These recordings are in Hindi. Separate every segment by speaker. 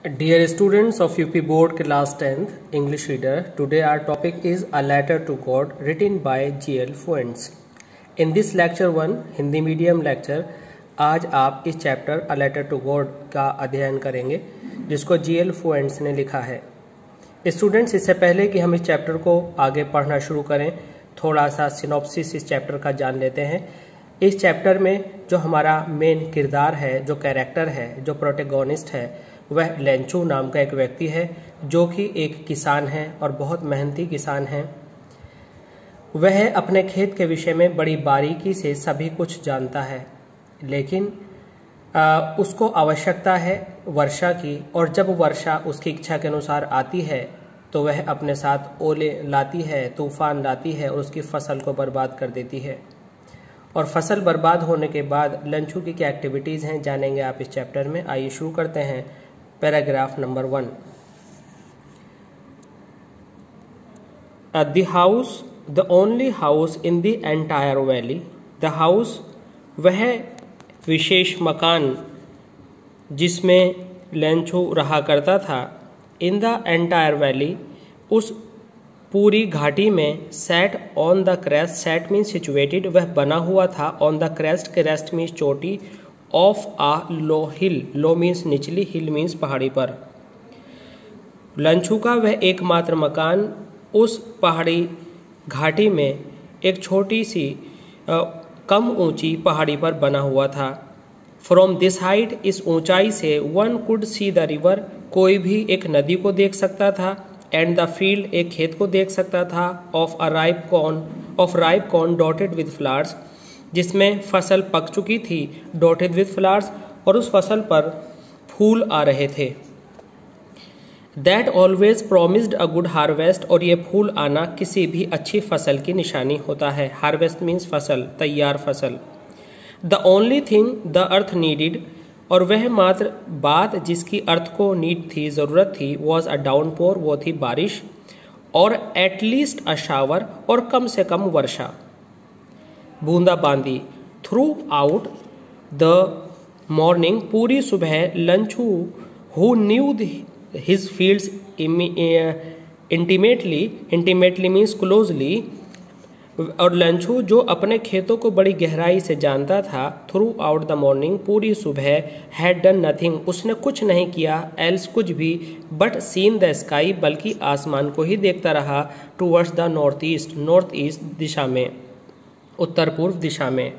Speaker 1: Dear students of UP Board Class 10th English Reader, today our topic is A Letter to God written by G.L. Fuentes. In this lecture 1 Hindi medium lecture आज आप इस chapter A Letter to God का अध्ययन करेंगे जिसको G.L. Fuentes ने लिखा है। स्टूडेंट्स, इससे पहले कि हम इस चैप्टर को आगे पढ़ना शुरू करें, थोड़ा सा सिनॉप्सिस इस चैप्टर का जान लेते हैं। इस चैप्टर में जो हमारा मेन किरदार है, जो कैरेक्टर है, जो प्रोटेगोनिस्ट है, वह लेंचू नाम का एक व्यक्ति है जो कि एक किसान है और बहुत मेहनती किसान है। वह अपने खेत के विषय में बड़ी बारीकी से सभी कुछ जानता है, लेकिन उसको आवश्यकता है वर्षा की, और जब वर्षा उसकी इच्छा के अनुसार आती है तो वह अपने साथ ओले लाती है, तूफान लाती है और उसकी फसल को बर्बाद कर देती है। और फसल बर्बाद होने के बाद लेंचू की क्या एक्टिविटीज़ हैं जानेंगे आप इस चैप्टर में। आइए शुरू करते हैं। Paragraph number 1। The house, the only house in the entire valley. The house, वह विशेष मकान जिसमें लेंचू रहा करता था। इन द एंटायर वैली, उस पूरी घाटी में। Set on the crest, set means situated, वह बना हुआ था। On the crest, crest means चोटी। Of a low hill, low means निचली, हिल मीन्स पहाड़ी पर। लेंचू का वह एकमात्र मकान उस पहाड़ी घाटी में एक छोटी सी कम ऊंची पहाड़ी पर बना हुआ था। फ्रॉम दिस हाइट, इस ऊंचाई से, one could see the river, कोई भी एक नदी को देख सकता था। एंड द फील्ड, एक खेत को देख सकता था। Of ripe corn dotted with flowers, जिसमें फसल पक चुकी थी। डॉटेड विद फ्लावर्स, और उस फसल पर फूल आ रहे थे। That always promised a good harvest, और ये फूल आना किसी भी अच्छी फसल की निशानी होता है। हार्वेस्ट मीन्स फसल, तैयार फसल। The only thing the earth needed, और वह मात्र बात जिसकी अर्थ को नीड थी, जरूरत थी, वॉज अ डाउनपोर, वो थी बारिश। और एटलीस्ट अ शावर, और कम से कम वर्षा, बूंदाबांदी। थ्रू आउट द मॉर्निंग, पूरी सुबह। Lencho who knew his fields intimately means closely, और लेंचू जो अपने खेतों को बड़ी गहराई से जानता था। थ्रू आउट द मॉर्निंग, पूरी सुबह। हैड डन नथिंग, उसने कुछ नहीं किया। एल्स, कुछ भी। बट सीन द स्काई, बल्कि आसमान को ही देखता रहा। टूवर्ड्स द नॉर्थ ईस्ट दिशा में, उत्तर पूर्व दिशा में।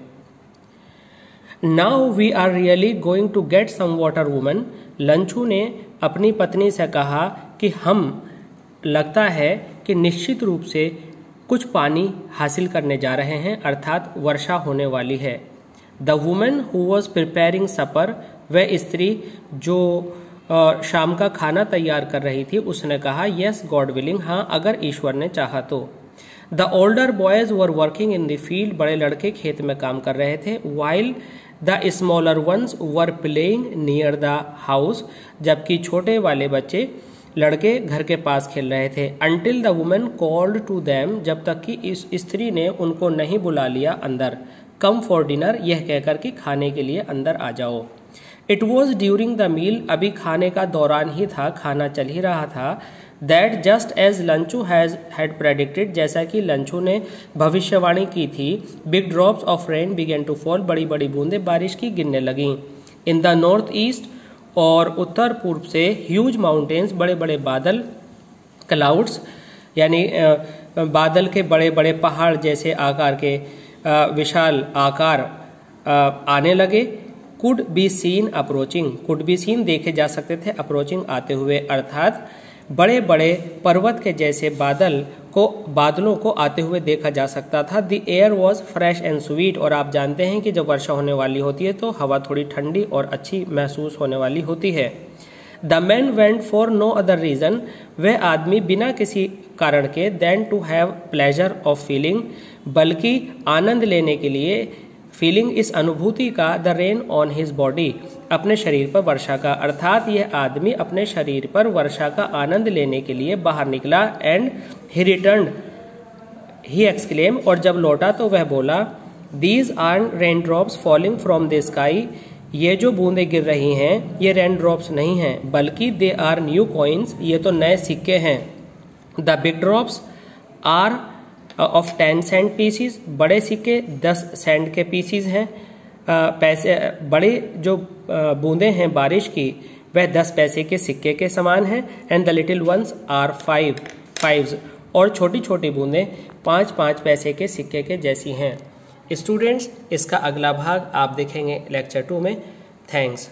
Speaker 1: Now we are really going to get some water woman, Lencho ने अपनी पत्नी से कहा कि हम, लगता है कि निश्चित रूप से कुछ पानी हासिल करने जा रहे हैं, अर्थात वर्षा होने वाली है। The woman who was preparing supper, वह स्त्री जो शाम का खाना तैयार कर रही थी, उसने कहा यस गॉड विलिंग, हाँ अगर ईश्वर ने चाहा तो। The older boys were working in the field, बड़े लड़के खेत में काम कर रहे थे। While the smaller ones were playing near the house, जबकि छोटे वाले बच्चे, लड़के घर के पास खेल रहे थे। Until the woman called to them, जब तक कि इस स्त्री ने उनको नहीं बुला लिया अंदर। कम फॉर डिनर, यह कहकर कि खाने के लिए अंदर आ जाओ। It was during the meal, अभी खाने का दौरान ही था, खाना चल ही रहा था। That just as Lencho had predicted, जैसा कि लेंचू ने भविष्यवाणी की थी। Big drops of rain began to fall, बड़ी बड़ी बूंदें बारिश की गिरने लगीं। इन द नॉर्थ ईस्ट, और उत्तर पूर्व से। ह्यूज माउंटेन्स, बड़े बड़े बादल। क्लाउड्स, यानी बादल के बड़े बड़े पहाड़ जैसे आकार के विशाल आकार आने लगे। Could be seen approaching, could be seen देखे जा सकते थे, अप्रोचिंग आते हुए, अर्थात बड़े बड़े पर्वत के जैसे बादलों को आते हुए देखा जा सकता था। The air was fresh and sweet, और आप जानते हैं कि जब वर्षा होने वाली होती है तो हवा थोड़ी ठंडी और अच्छी महसूस होने वाली होती है। The man went for no other reason, वह आदमी बिना किसी कारण के, then to have pleasure of feeling, बल्कि आनंद लेने के लिए, फीलिंग इस अनुभूति का, the rain on his body, अपने शरीर पर वर्षा का, अर्थात यह आदमी अपने शरीर पर वर्षा का आनंद लेने के लिए बाहर निकला। And he returned, he exclaim, और जब लौटा तो वह बोला, these are rain drops falling from the sky, ये जो बूंदें गिर रही हैं ये रेन ड्रॉप्स नहीं हैं, बल्कि दे आर न्यू कॉइन्स, ये तो नए सिक्के हैं। The big drops are of 10 cent pieces, बड़े सिक्के 10 सेंट के पीसीज हैं। पैसे बड़े जो बूंदें हैं बारिश की वह 10 पैसे के सिक्के के समान हैं। And the little ones are fives, और छोटी छोटी बूंदें 5 पैसे के सिक्के के जैसी हैं। स्टूडेंट्स, इसका अगला भाग आप देखेंगे लेक्चर 2 में। थैंक्स।